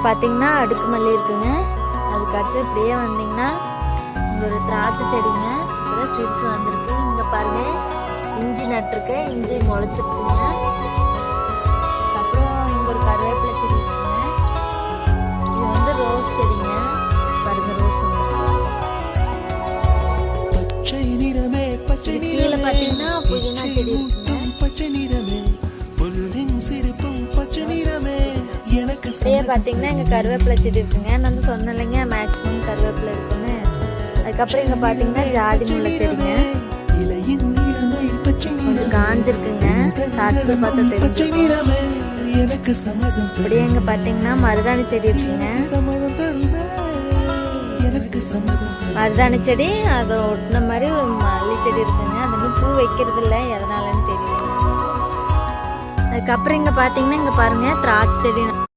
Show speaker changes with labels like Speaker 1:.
Speaker 1: பார்த்தீங்கன்னா அடுக்கு மல்லி இருக்குங்க. அதுக்கு அடுத்து இப்படியே வந்தீங்கன்னா இங்கே ஒரு திராட்சை செடிங்க. இப்போதான் சிறுசு வந்திருக்கு. இங்கே பாருங்க இஞ்சி நட்டுருக்கு. இஞ்சி முளைச்சிருச்சுங்க. அப்புறம் இங்கே ஒரு கருவேப்பிலை செடி இருக்குங்க. இது வந்து ரோஸ் செடிங்க. பாருங்க ரோஸ் கீழே பார்த்தீங்கன்னா புதினா செடி இருக்குங்க. அப்படியே பார்த்தீங்கன்னா இங்கே கருவேப்பிலை செடி இருக்குங்க. நான் வந்து சொன்னேன் இல்லைங்க மேக்ஸிமம் கருவேப்பிலை இருக்குன்னு. அதுக்கப்புறம் இங்கே பார்த்தீங்கன்னா ஜாதி முல்லை செடிங்க. கொஞ்சம் காஞ்சிருக்குங்க. சாட்சியில் பார்த்தா தெரிஞ்சிருக்கும். அப்படியே இங்கே பார்த்தீங்கன்னா மருதாணி செடி இருக்குங்க. மருதாணி செடி அதை ஒட்டின மாதிரி மல்லி செடி இருக்குங்க. அது வந்து பூ வைக்கிறது இல்லை, எதனாலன்னு தெரியல. அதுக்கப்புறம் இங்கே பார்த்தீங்கன்னா இங்கே பாருங்க திராட்சை செடி.